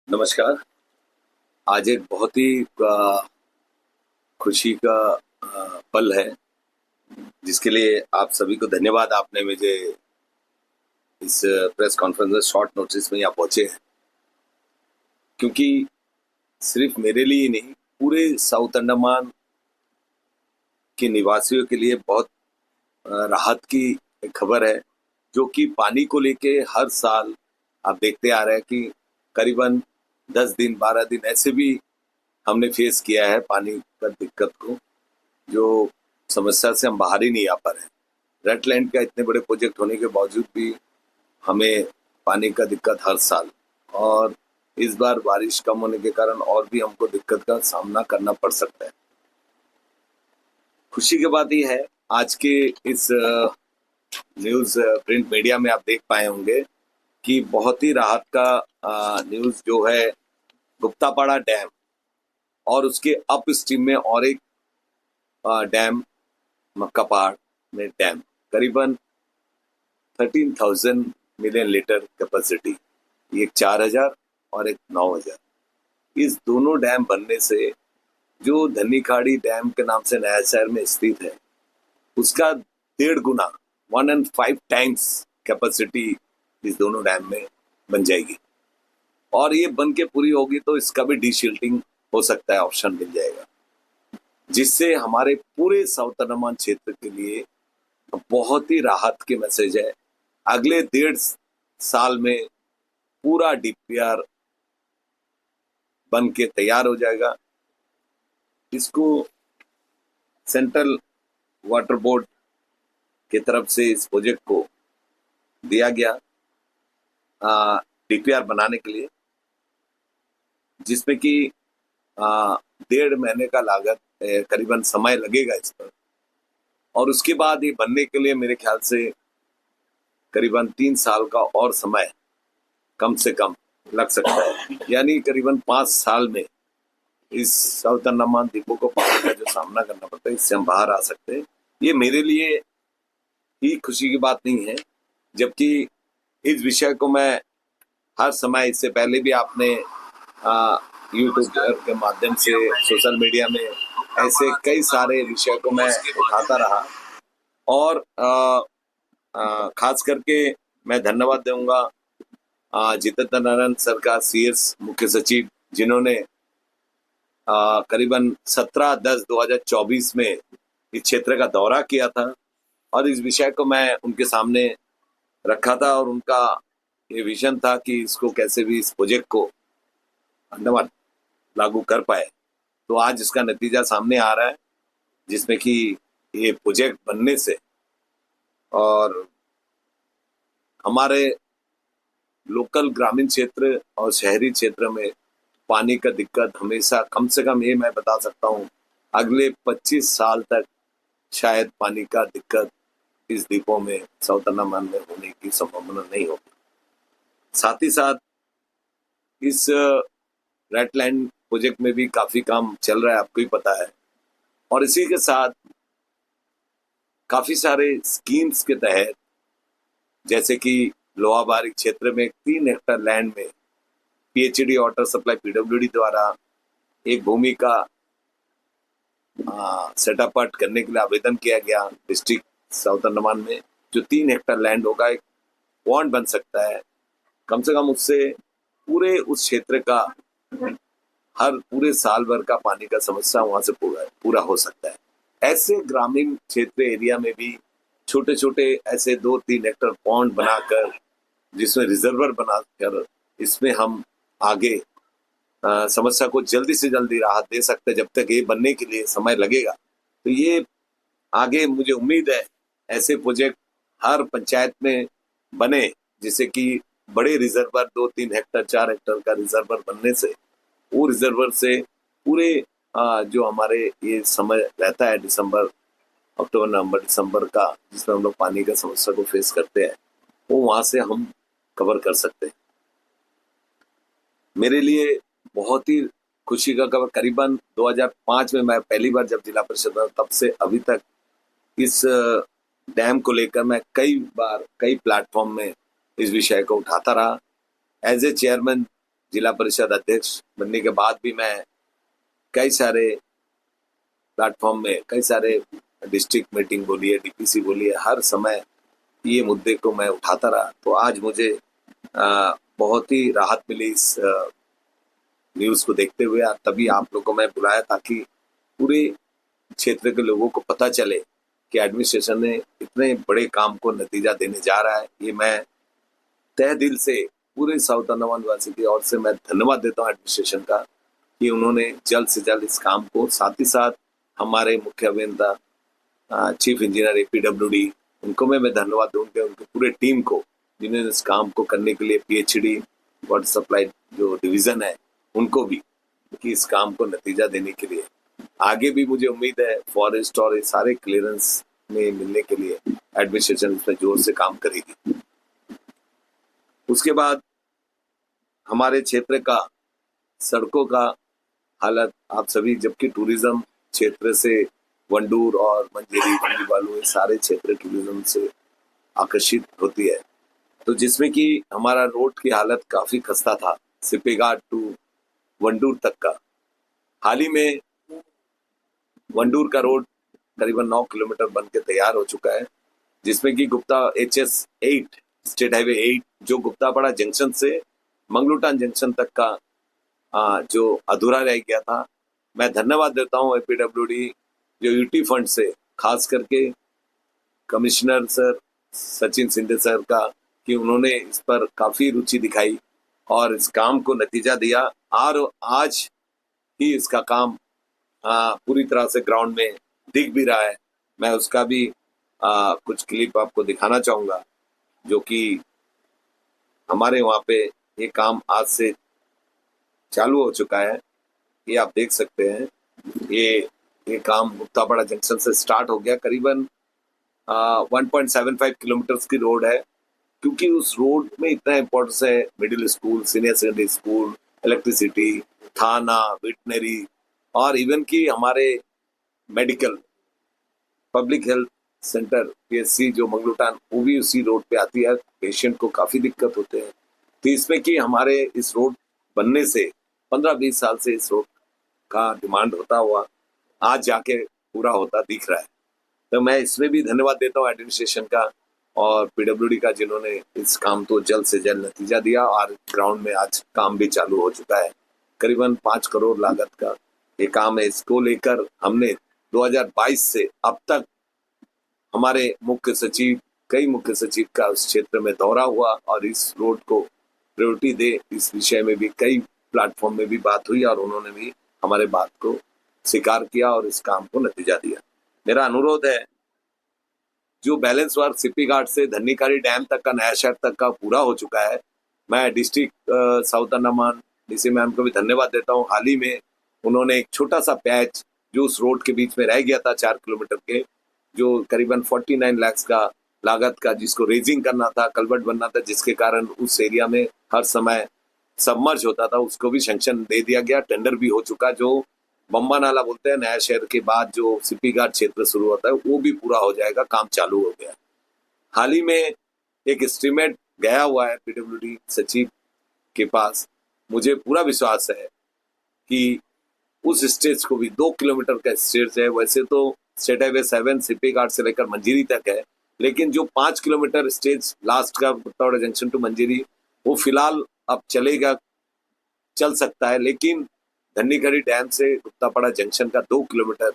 नमस्कार। आज एक बहुत ही खुशी का पल है, जिसके लिए आप सभी को धन्यवाद। आपने मुझे इस प्रेस कॉन्फ्रेंस में शॉर्ट नोटिस में यहाँ पहुँचे हैं, क्योंकि सिर्फ मेरे लिए ही नहीं, पूरे साउथ अंडमान के निवासियों के लिए बहुत राहत की एक खबर है, जो कि पानी को लेके हर साल आप देखते आ रहे हैं कि करीबन 10 दिन 12 दिन ऐसे भी हमने फेस किया है पानी का दिक्कत को, जो समस्या से हम बाहर ही नहीं आ पा रहे हैं। रेडलैंड का इतने बड़े प्रोजेक्ट होने के बावजूद भी हमें पानी का दिक्कत हर साल, और इस बार बारिश कम होने के कारण और भी हमको दिक्कत का सामना करना पड़ सकता है। खुशी की बात यह है, आज के इस न्यूज प्रिंट मीडिया में आप देख पाए होंगे कि बहुत ही राहत का न्यूज जो है, गुप्तापाड़ा डैम और उसके अप स्ट्रीम में और एक डैम, मक्का पहाड़ में डैम, करीबन 13,000 मिलियन लीटर कैपेसिटी, एक 4,000 और एक 9,000। इस दोनों डैम बनने से जो धन्नीखाड़ी डैम के नाम से नया शहर में स्थित है, उसका 1.5 गुना 1.5 टाइम्स कैपेसिटी इस दोनों डैम में बन जाएगी। और ये बन के पूरी होगी तो इसका भी डीशिल्टिंग हो सकता है, ऑप्शन मिल जाएगा, जिससे हमारे पूरे साउथ अंडमान क्षेत्र के लिए बहुत ही राहत के मैसेज है। अगले 1.5 साल में पूरा डीपीआर बन के तैयार हो जाएगा। इसको सेंट्रल वाटर बोर्ड की तरफ से इस प्रोजेक्ट को दिया गया डीपीआर बनाने के लिए, जिसमें कि 1.5 महीने का लागत करीबन समय लगेगा इस पर, और उसके बाद ये बनने के लिए मेरे ख्याल से करीबन 3 साल का और समय कम से कम लग सकता है। यानी करीबन 5 साल में इस साउथ अंडमान द्वीपों को पानी का जो सामना करना पड़ता है, इससे हम बाहर आ सकते हैं। ये मेरे लिए ही खुशी की बात नहीं है, जबकि इस विषय को मैं हर समय, इससे पहले भी आपने यूट्यूब के माध्यम से, सोशल मीडिया में ऐसे कई सारे विषय को मैं उठाता रहा, और खास करके मैं धन्यवाद दूंगा जितेंद्र नारायण सर का, सीएस मुख्य सचिव, जिन्होंने करीबन 17/10/2024 में इस क्षेत्र का दौरा किया था, और इस विषय को मैं उनके सामने रखा था, और उनका ये विजन था कि इसको कैसे भी, इस प्रोजेक्ट को अंडमान लागू कर पाए। तो आज इसका नतीजा सामने आ रहा है, जिसमें कि ये प्रोजेक्ट बनने से और हमारे लोकल ग्रामीण क्षेत्र और शहरी क्षेत्र में पानी का दिक्कत हमेशा, कम से कम ये मैं बता सकता हूँ, अगले 25 साल तक शायद पानी का दिक्कत इस द्वीपों में, साउथ अंडमान में होने की संभावना नहीं होगी। साथ ही साथ इस रेडलैंड प्रोजेक्ट में भी काफी काम चल रहा है, आपको ही पता है, और इसी के साथ काफी सारे स्कीम्स के तहत, जैसे कि लोहा बारिक क्षेत्र में 3 हेक्टेयर लैंड में पीएचडी वाटर सप्लाई पीडब्ल्यूडी द्वारा एक भूमि का सेटअप करने के लिए आवेदन किया गया डिस्ट्रिक्ट साउथ अंडमान में। जो 3 हेक्टेयर लैंड होगा, एक पॉन्ड बन सकता है, कम से कम उससे पूरे उस क्षेत्र का हर पूरे साल भर का पानी का समस्या वहां से पूरा हो सकता है। ऐसे ग्रामीण क्षेत्र एरिया में भी छोटे छोटे ऐसे 2-3 हेक्टेयर पॉन्ड बनाकर, जिसमें रिजर्वर बनाकर, इसमें हम आगे समस्या को जल्दी से जल्दी राहत दे सकते हैं। जब तक ये बनने के लिए समय लगेगा, तो ये आगे मुझे उम्मीद है ऐसे प्रोजेक्ट हर पंचायत में बने, जिससे कि बड़े रिजर्वर 2-3 हेक्टेयर 4 हेक्टेयर का रिजर्वर बनने से, वो रिजर्वर से पूरे जो हमारे ये समय रहता है दिसंबर, अक्टूबर, नवंबर, दिसंबर का, जिसमें हम लोग पानी का समस्या को फेस करते हैं, वो वहां से हम कवर कर सकते हैं। मेरे लिए बहुत ही खुशी का खबर, करीबन 2005 में मैं पहली बार जब जिला परिषद बना, तब से अभी तक इस डैम को लेकर मैं कई बार कई प्लेटफॉर्म में इस विषय को उठाता रहा। एज ए चेयरमैन जिला परिषद अध्यक्ष बनने के बाद भी मैं कई सारे प्लेटफॉर्म में, कई सारे डिस्ट्रिक्ट मीटिंग बोलिए, डीपीसी बोलिए, हर समय ये मुद्दे को मैं उठाता रहा। तो आज मुझे बहुत ही राहत मिली इस न्यूज़ को देखते हुए, और तभी आप लोग को मैं बुलाया ताकि पूरे क्षेत्र के लोगों को पता चले कि एडमिनिस्ट्रेशन ने इतने बड़े काम को नतीजा देने जा रहा है। ये मैं तहे दिल से पूरे साउथ अंडमान वासी की ओर से मैं धन्यवाद देता हूँ एडमिनिस्ट्रेशन का कि उन्होंने जल्द से जल्द इस काम को, साथ ही साथ हमारे मुख्य अभियंता चीफ इंजीनियर APWD, उनको मैं धन्यवाद दूंगा, उनके पूरे टीम को जिन्होंने इस काम को करने के लिए, PHD वाटर सप्लाई जो डिवीजन है उनको भी, कि इस काम को नतीजा देने के लिए आगे भी मुझे उम्मीद है फॉरेस्ट और ये सारे क्लियरेंस में मिलने के लिए एडमिनिस्ट्रेशन इस पर जोर से काम करेगी। उसके बाद हमारे क्षेत्र का सड़कों का हालत आप सभी, जबकि टूरिज्म क्षेत्र से वंडूर और मंजेरी, वालू, ये सारे क्षेत्र टूरिज्म से आकर्षित होती है, तो जिसमें कि हमारा रोड की हालत काफी खस्ता था, सिपेघाट टू वंडूर तक का। हाल ही में वंडूर का रोड करीबन 9 किलोमीटर बन के तैयार हो चुका है, जिसमें कि गुप्ता HS8 स्टेट हाईवे 8 जो गुप्तापाड़ा जंक्शन से मंगलूटान जंक्शन तक का जो अधूरा रह गया था, मैं धन्यवाद देता हूँ APWD जो UT फंड से, खास करके commissioner sir Sachin Shinde sir का, कि उन्होंने इस पर काफी रुचि दिखाई और इस काम को नतीजा दिया, और आज ही इसका काम पूरी तरह से ग्राउंड में दिख भी रहा है। मैं उसका भी कुछ क्लिप आपको दिखाना चाहूंगा, जो कि हमारे वहाँ पे ये काम आज से चालू हो चुका है। ये आप देख सकते हैं, ये काम गुप्तापाड़ा जंक्शन से स्टार्ट हो गया। करीबन 1.75 किलोमीटर की रोड है, क्योंकि उस रोड में इतना इम्पोर्टेंस है, middle school, senior secondary school, electricity, थाना, वेटनरी, और इवन की हमारे medical public health centre PSC जो मंगलूटान, वो भी उसी रोड पे आती है। पेशेंट को काफी दिक्कत होते हैं, तो इसमें कि हमारे इस रोड बनने से 15-20 साल से इस रोड का डिमांड होता हुआ आज जाके पूरा होता दिख रहा है। तो मैं इसमें भी धन्यवाद देता हूँ एडमिनिस्ट्रेशन का और PWD का, जिन्होंने इस काम को जल्द से जल्द नतीजा दिया, और ग्राउंड में आज काम भी चालू हो चुका है। करीबन 5 करोड़ लागत का ये काम है। इसको लेकर हमने 2022 से अब तक हमारे मुख्य सचिव, कई मुख्य सचिव का उस क्षेत्र में दौरा हुआ, और इस रोड को प्रायोरिटी दे, इस विषय में भी कई प्लेटफॉर्म में भी बात हुई, और उन्होंने भी हमारे बात को स्वीकार किया और इस काम को नतीजा दिया। मेरा अनुरोध है, जो बैलेंस वर्क सिप्पीघाट से धन्नीकारी डैम तक का, नया शहर तक का पूरा हो चुका है, मैं district south Andaman DC ma'am को भी धन्यवाद देता हूँ। हाल ही में उन्होंने एक छोटा सा पैच जो उस रोड के बीच में रह गया था 4 किलोमीटर के, जो करीबन 49 लाख का लागत का, जिसको रेजिंग करना था, कलवर्ट बनना था, जिसके कारण उस एरिया में हर समय सबमर्ज होता था, उसको भी सैंक्शन दे दिया गया। टेंडर भी हो चुका, जो बम्बा नाला बोलते हैं, नया शहर के बाद जो सिप्पीघाट क्षेत्र शुरू होता है, वो भी पूरा हो जाएगा, काम चालू हो गया। हाल ही में एक एस्टीमेट गया हुआ है PWD सचिव के पास, मुझे पूरा विश्वास है कि उस स्टेज को भी 2 किलोमीटर का स्टेज है। वैसे तो स्टेट हाईवे 7 सिप्पीघाट से लेकर मंजीरी तक है, लेकिन जो 5 किलोमीटर स्टेज लास्ट का गुप्तापाड़ा जंक्शन टू मंजीरी, वो फिलहाल अब चलेगा, चल सकता है, लेकिन धन्नीघड़ी डैम से गुप्तापाड़ा जंक्शन का 2 किलोमीटर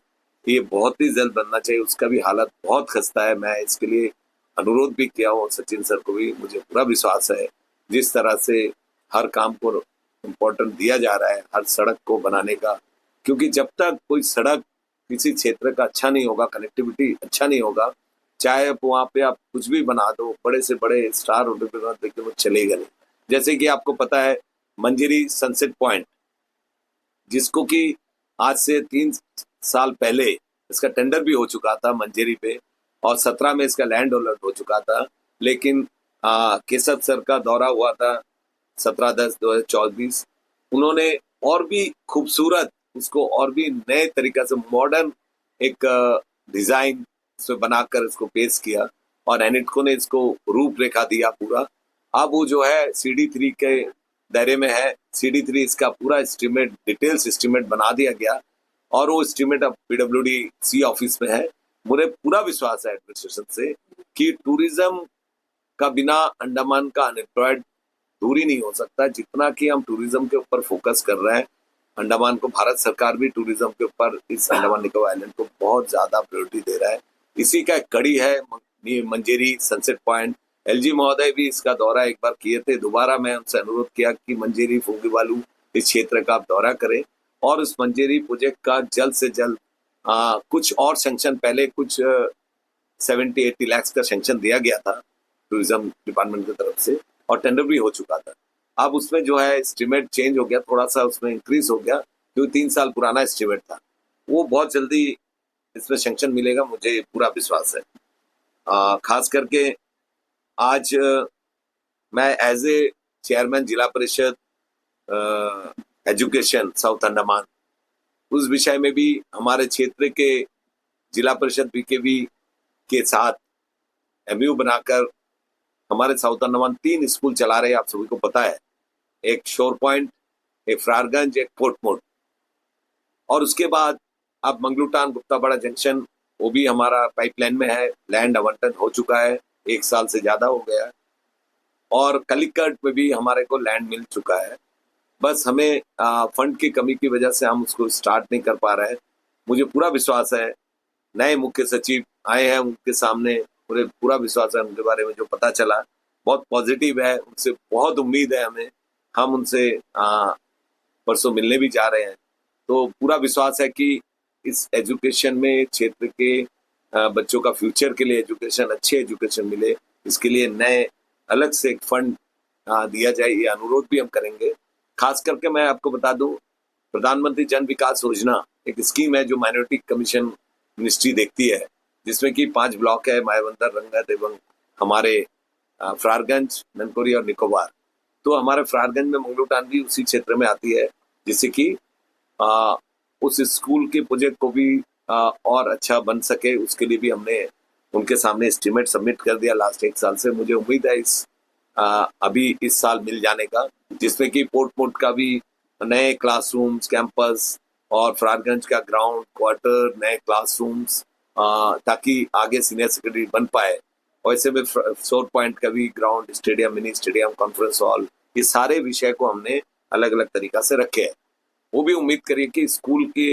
ये बहुत ही जल्द बनना चाहिए। उसका भी हालत बहुत खस्ता है। मैं इसके लिए अनुरोध भी किया हूँ सचिन सर को भी। मुझे पूरा विश्वास है जिस तरह से हर काम को इम्पोर्टेंट दिया जा रहा है, हर सड़क को बनाने का, क्योंकि जब तक कोई सड़क किसी क्षेत्र का अच्छा नहीं होगा, कनेक्टिविटी अच्छा नहीं होगा, चाहे वहाँ पे आप कुछ भी बना दो, बड़े से बड़े स्टार होटल पे बना, लेकिन वो चलेगा नहीं। जैसे कि आपको पता है मंजीरी सनसेट पॉइंट, जिसको कि आज से 3 साल पहले इसका टेंडर भी हो चुका था मंजीरी पे, और 17 में इसका लैंड अलॉट हो चुका था, लेकिन केशव सर का दौरा हुआ था 17/10/2024। उन्होंने और भी खूबसूरत उसको और भी नए तरीका से मॉडर्न एक डिजाइन से बनाकर इसको पेश किया, और एनिटको ने इसको रूपरेखा दिया पूरा। अब वो जो है CD3 के दायरे में है। CD3 इसका पूरा एस्टिमेट, डिटेल्स एस्टिमेट बना दिया गया और वो एस्टिमेट अब PWD ऑफिस में है। मुझे पूरा विश्वास है एडमिनिस्ट्रेशन से कि टूरिज्म का बिना अंडमान का अनएम्प्लॉयड दूर ही नहीं हो सकता। जितना कि हम टूरिज्म के ऊपर फोकस कर रहे हैं, अंडमान को भारत सरकार भी टूरिज्म के ऊपर इस अंडमान निकोबार आइलैंड को बहुत ज्यादा प्रायोरिटी दे रहा है। इसी का एक कड़ी है मंजेरी सनसेट पॉइंट। LG महोदय भी इसका दौरा एक बार किए थे। दोबारा मैं उनसे अनुरोध किया कि मंजेरी फूंगीवालू इस क्षेत्र का आप दौरा करें और उस मंजेरी प्रोजेक्ट का जल्द से जल्द कुछ और सेंक्शन, पहले कुछ 70-80 लाख का सेंक्शन दिया गया था टूरिज्म डिपार्टमेंट की तरफ से और टेंडर भी हो चुका था। अब उसमें जो है एस्टिमेट चेंज हो गया, थोड़ा सा उसमें इंक्रीज हो गया क्योंकि 3 साल पुराना एस्टिमेट था। वो बहुत जल्दी इसमें सेंक्शन मिलेगा, मुझे पूरा विश्वास है। खास करके आज मैं एज ए चेयरमैन जिला परिषद एजुकेशन साउथ अंडमान, उस विषय में भी हमारे क्षेत्र के जिला परिषद BKV के साथ MOU बनाकर हमारे साउथ अंडमान 3 स्कूल चला रहे हैं, आप सभी को पता है। एक शोर पॉइंट, एक फ्रारगंज, एक पोर्टमोड। और उसके बाद अब मंगलूटान गुप्ताबड़ा जंक्शन, वो भी हमारा पाइपलाइन में है। लैंड आवंटन हो चुका है, 1 साल से ज्यादा हो गया है। और कलिकट में भी हमारे को लैंड मिल चुका है। बस हमें फंड की कमी की वजह से हम उसको स्टार्ट नहीं कर पा रहे हैं। मुझे पूरा विश्वास है, नए मुख्य सचिव आए हैं, उनके सामने मुझे पूरा विश्वास है, उनके बारे में जो पता चला बहुत पॉजिटिव है, उनसे बहुत उम्मीद है हमें। हम उनसे परसों मिलने भी जा रहे हैं। तो पूरा विश्वास है कि इस एजुकेशन में क्षेत्र के बच्चों का फ्यूचर के लिए एजुकेशन, अच्छे एजुकेशन मिले, इसके लिए नए अलग से एक फंड दिया जाए, ये अनुरोध भी हम करेंगे। खास करके मैं आपको बता दूं, प्रधानमंत्री जन विकास योजना एक स्कीम है जो माइनॉरिटी कमीशन मिनिस्ट्री देखती है, जिसमें कि 5 ब्लॉक है, मायाबंदर, रंगत एवं हमारे फ्रारगंज, ननकोरी और निकोबार। तो हमारे फ्रारगंज में मंगलूटान भी उसी क्षेत्र में आती है, जिससे कि उस स्कूल के प्रोजेक्ट को भी और अच्छा बन सके, उसके लिए भी हमने उनके सामने एस्टिमेट सबमिट कर दिया लास्ट 1 साल से। मुझे उम्मीद है अभी इस साल मिल जाने का, जिसमें कि पोर्टमोड का भी नए क्लासरूम्स, कैंपस और फ्रारगंज का ग्राउंड क्वार्टर, नए क्लासरूम्स, ताकि आगे सीनियर सेकेंडरी बन पाए। वैसे में शोर पॉइंट का भी ground, stadium, mini stadium, conference hall, ये सारे विषय को हमने अलग अलग तरीका से रखे हैं। वो भी उम्मीद करिए कि स्कूल के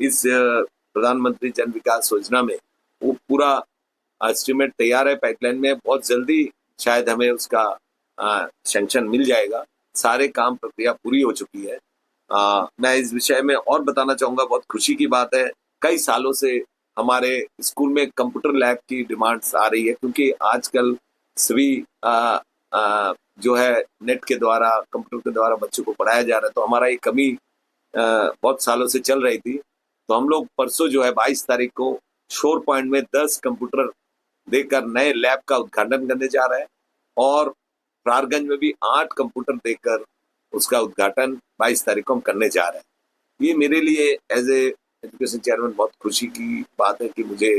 इस प्रधानमंत्री जन विकास योजना में वो पूरा एस्टिमेट तैयार है, पाइपलाइन में, बहुत जल्दी शायद हमें उसका सेंक्शन मिल जाएगा। सारे काम प्रक्रिया पूरी हो चुकी है। मैं इस विषय में और बताना चाहूंगा, बहुत खुशी की बात है, कई सालों से हमारे स्कूल में कंप्यूटर लैब की डिमांड्स आ रही है, क्योंकि आजकल सभी जो है नेट के द्वारा, कंप्यूटर के द्वारा बच्चों को पढ़ाया जा रहा है। तो हमारा ये कमी बहुत सालों से चल रही थी। तो हम लोग परसों जो है 22 तारीख को शोर पॉइंट में 10 कंप्यूटर देकर नए लैब का उद्घाटन करने जा रहे हैं और प्रारगंज में भी 8 कंप्यूटर देकर उसका उद्घाटन 22 तारीख को हम करने जा रहे हैं। ये मेरे लिए एज ए एजुकेशन चेयरमैन बहुत खुशी की बात है कि मुझे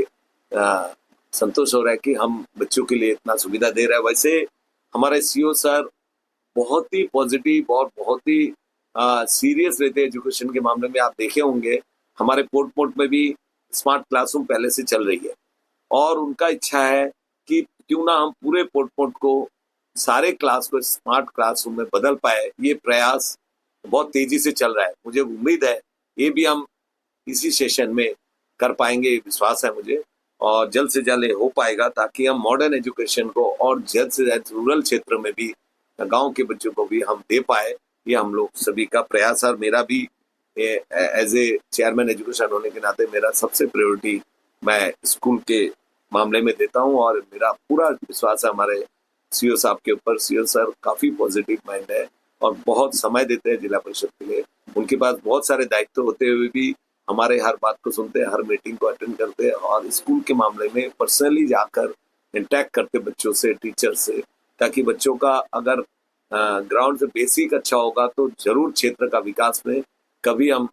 संतोष हो रहा है कि हम बच्चों के लिए इतना सुविधा दे रहे हैं। वैसे हमारे CO सर बहुत ही पॉजिटिव और बहुत ही सीरियस रहते हैं एजुकेशन के मामले में। आप देखे होंगे हमारे पोर्टमोड में भी स्मार्ट क्लासरूम पहले से चल रही है और उनका इच्छा है कि क्यों ना हम पूरे पोर्टमोड को, सारे क्लास को स्मार्ट क्लासरूम में बदल पाए। ये प्रयास बहुत तेजी से चल रहा है। मुझे उम्मीद है ये भी हम इसी सेशन में कर पाएंगे, विश्वास है मुझे, और जल्द से जल्द हो पाएगा, ताकि हम मॉडर्न एजुकेशन को और जल्द से जल्द रूरल क्षेत्र में भी, गांव के बच्चों को भी हम दे पाए। ये हम लोग सभी का प्रयास है। मेरा भी एज ए चेयरमैन एजुकेशन होने के नाते मेरा सबसे प्रायोरिटी मैं स्कूल के मामले में देता हूं और मेरा पूरा विश्वास है हमारे CO साहब के ऊपर। CO सर काफी पॉजिटिव माइंड है और बहुत समय देते हैं जिला परिषद के लिए। उनके पास बहुत सारे दायित्व होते हुए भी हमारे हर बात को सुनते हैं, हर मीटिंग को अटेंड करते हैं और स्कूल के मामले में पर्सनली जाकर इंटरेक्ट करते बच्चों से, टीचर से, ताकि बच्चों का अगर ग्राउंड से बेसिक अच्छा होगा तो जरूर क्षेत्र का विकास में कभी हम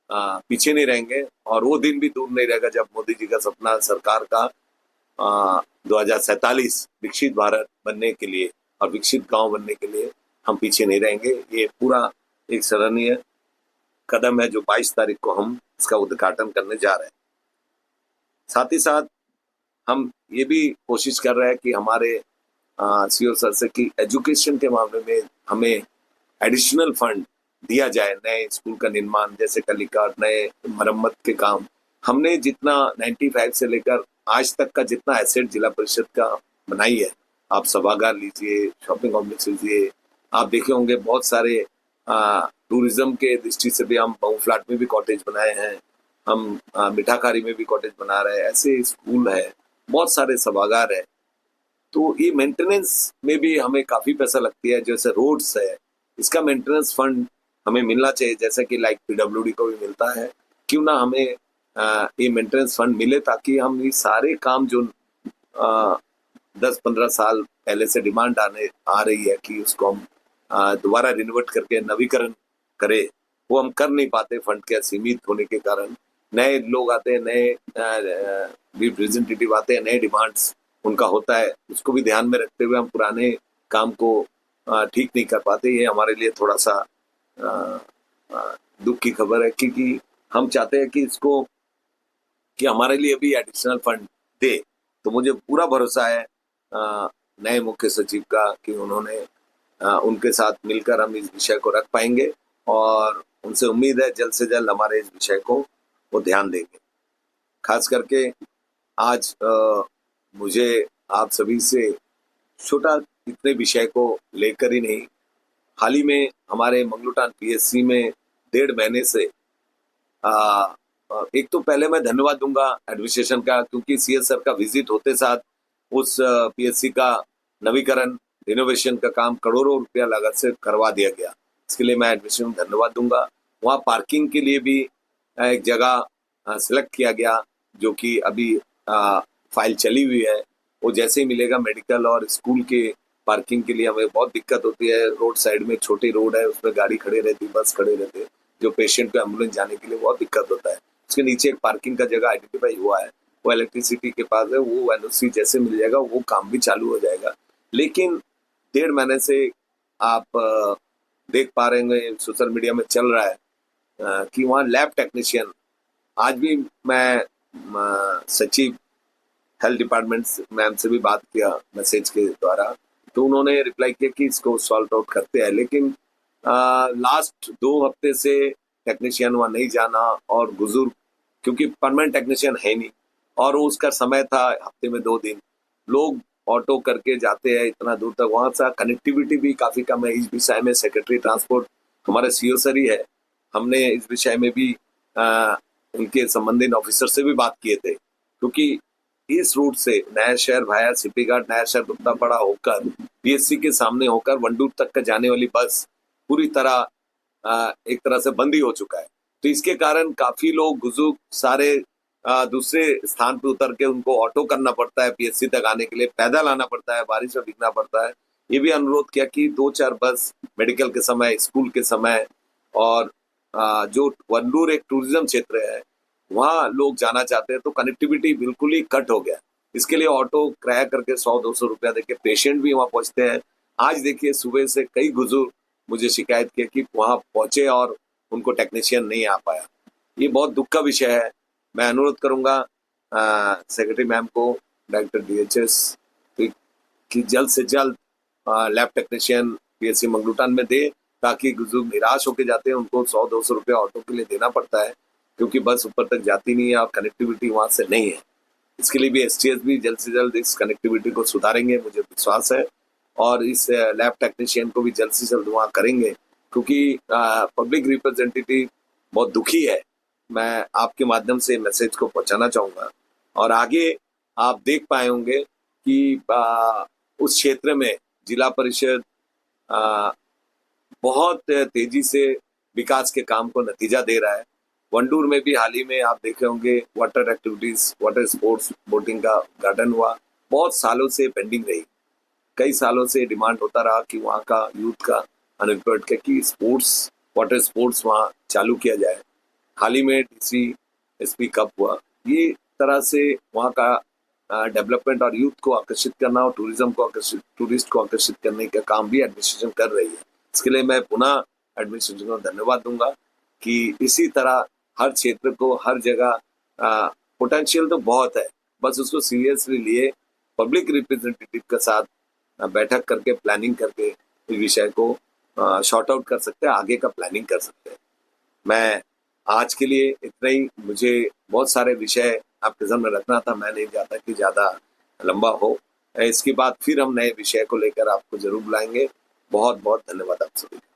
पीछे नहीं रहेंगे। और वो दिन भी दूर नहीं रहेगा जब मोदी जी का सपना, सरकार का 2047 विकसित भारत बनने के लिए और विकसित गांव बनने के लिए हम पीछे नहीं रहेंगे। ये पूरा एक सराहनीय कदम है जो 22 तारीख को हम इसका उद्घाटन करने जा रहे हैं। साथ ही साथ हम ये भी कोशिश कर रहे हैं कि हमारे सीओ सर से कि एजुकेशन के मामले में हमें एडिशनल फंड दिया जाए, नए स्कूल का निर्माण जैसे कलिका, नए मरम्मत के काम। हमने जितना 95 से लेकर आज तक का जितना एसेट जिला परिषद का बनाई है, आप सभागार लीजिए, शॉपिंग कॉम्प्लेक्स लीजिए, आप देखे होंगे बहुत सारे टूरिज्म के दृष्टि से भी हम बहु फ्लैट में भी कॉटेज बनाए हैं, हम मिठाकारी में भी कॉटेज बना रहे हैं, ऐसे स्कूल है, बहुत सारे सभागार है। तो ये मेंटेनेंस में भी हमें काफी पैसा लगती है। जैसे रोड्स है, इसका मेंटेनेंस फंड हमें मिलना चाहिए, जैसे कि लाइक पीडब्ल्यूडी को भी मिलता है। क्यों ना हमें ये मेंटेनेंस फंड मिले, ताकि हम ये सारे काम जो 10-15 साल पहले से डिमांड आ रही है कि उसको हम दोबारा रिनोवेट करके नवीकरण करे, वो हम कर नहीं पाते फंड के सीमित होने के कारण। नए लोग आते हैं, नए रिप्रेजेंटेटिव आते हैं, नए डिमांड्स उनका होता है, उसको भी ध्यान में रखते हुए हम पुराने काम को ठीक नहीं कर पाते। ये हमारे लिए थोड़ा सा दुख की खबर है, क्योंकि हम चाहते हैं कि इसको कि हमारे लिए भी एडिशनल फंड दे। तो मुझे पूरा भरोसा है नए मुख्य सचिव का कि उन्होंने उनके साथ मिलकर हम इस विषय को रख पाएंगे, और उनसे उम्मीद है जल्द से जल्द हमारे इस विषय को वो ध्यान देंगे। खास करके आज मुझे आप सभी से छोटा इतने विषय को लेकर ही नहीं, हाल ही में हमारे मंगलूटान पीएससी में 1.5 महीने से एक तो पहले मैं धन्यवाद दूंगा एडमिनिस्ट्रेशन का, क्योंकि सीएस सर का विजिट होते साथ उस पीएससी का नवीकरण रिनोवेशन का काम करोड़ों रुपया लागत से करवा दिया गया। इसके लिए मैं एडमिनिस्ट्रेशन को धन्यवाद दूंगा। वहाँ पार्किंग के लिए भी एक जगह सिलेक्ट किया गया, जो कि अभी फाइल चली हुई है। वो जैसे ही मिलेगा, मेडिकल और स्कूल के पार्किंग के लिए हमें बहुत दिक्कत होती है। रोड साइड में छोटी रोड है, उसमें गाड़ी खड़े रहती, बस खड़े रहते, जो पेशेंट को एम्बुलेंस जाने के लिए बहुत दिक्कत होता है। उसके नीचे एक पार्किंग का जगह आइडेंटिफाई हुआ है, वो इलेक्ट्रिसिटी के पास है, वो एनओसी जैसे मिल जाएगा वो काम भी चालू हो जाएगा। लेकिन 1.5 महीने से आप देख पा रहे हैं, सोशल मीडिया में चल रहा है कि वहाँ लैब टेक्नीशियन, आज भी मैं सचिव हेल्थ डिपार्टमेंट मैम से भी बात किया मैसेज के द्वारा, तो उन्होंने रिप्लाई किया कि इसको सॉल्व आउट करते हैं। लेकिन लास्ट 2 हफ्ते से टेक्नीशियन वहाँ नहीं जाना, और बुजुर्ग, क्योंकि परमानेंट टेक्नीशियन है नहीं, और उसका समय था हफ्ते में 2 दिन, लोग ऑटो करके जाते हैं इतना दूर तक, वहाँ से कनेक्टिविटी भी काफी कम है। इस विषय में सेक्रेटरी ट्रांसपोर्ट हमारे सीओ सर ही है, हमने इस विषय में भी उनके संबंधित ऑफिसर से भी बात किए थे, क्योंकि इस रूट से नया शहर भाया सीपी घाट, नया शहर गुप्तापड़ा होकर पीएससी के सामने होकर वंडूर तक का जाने वाली बस पूरी तरह एक तरह से बंद ही हो चुका है। तो इसके कारण काफी लोग बुजुर्ग सारे दूसरे स्थान पे उतर के उनको ऑटो करना पड़ता है, पीएससी तक आने के लिए पैदल आना पड़ता है, बारिश में भीगना पड़ता है। ये भी अनुरोध किया कि 2-4 बस मेडिकल के समय, स्कूल के समय, और जो वंडूर एक टूरिज्म क्षेत्र है, वहाँ लोग जाना चाहते हैं, तो कनेक्टिविटी बिल्कुल ही कट हो गया। इसके लिए ऑटो किराया करके 100-200 रुपया देके पेशेंट भी वहाँ पहुंचते हैं। आज देखिए सुबह से कई बुजुर्ग मुझे शिकायत किया कि वहाँ पहुंचे और उनको टेक्नीशियन नहीं आ पाया। ये बहुत दुख का विषय है। मैं अनुरोध करूंगा सेक्रेटरी मैम को, डायरेक्टर डीएचएस कि जल्द से जल्द लैब टेक्नीशियन पीएससी मंगलूटान में दे, ताकि बुजुर्ग निराश होकर जाते हैं, उनको 100-200 रुपया ऑटो के लिए देना पड़ता है, क्योंकि बस ऊपर तक जाती नहीं है और कनेक्टिविटी वहां से नहीं है। इसके लिए भी एसटीएस भी जल्द से जल्द इस कनेक्टिविटी को सुधारेंगे, मुझे विश्वास है, और इस लैब टेक्नीशियन को भी जल्द से जल्द वहाँ करेंगे, क्योंकि पब्लिक रिप्रेजेंटेटिव बहुत दुखी है। मैं आपके माध्यम से मैसेज को पहुंचाना चाहूंगा, और आगे आप देख पाए होंगे कि उस क्षेत्र में जिला परिषद बहुत तेजी से विकास के काम को नतीजा दे रहा है। वंडूर में भी हाल ही में आप देखे होंगे water activities, water sports, boating का गार्डन हुआ, बहुत सालों से पेंडिंग रही। कई सालों से डिमांड होता रहा कि वहाँ का यूथ का अनएम्प्लॉयड का कि स्पोर्ट्स, वाटर स्पोर्ट्स वहाँ चालू किया जाए। हाल ही में डीसी एसपी कप हुआ। ये तरह से वहाँ का डेवलपमेंट और यूथ को आकर्षित करना और टूरिज्म को आकर्षित, टूरिस्ट को आकर्षित करने का काम भी एडमिनिस्ट्रेशन कर रही है। इसके लिए मैं पुनः एडमिनिस्ट्रेशन को धन्यवाद दूंगा कि इसी तरह हर क्षेत्र को हर जगह पोटेंशियल तो बहुत है, बस उसको सीरियसली लिए पब्लिक रिप्रेजेंटेटिव के साथ बैठक करके प्लानिंग करके इस विषय को शॉर्ट आउट कर सकते हैं, आगे का प्लानिंग कर सकते हैं। मैं आज के लिए इतना ही, मुझे बहुत सारे विषय आपके सामने रखना था, मैं नहीं चाहता कि ज़्यादा लंबा हो। इसके बाद फिर हम नए विषय को लेकर आपको जरूर बुलाएंगे। बहुत बहुत धन्यवाद आप सभी का।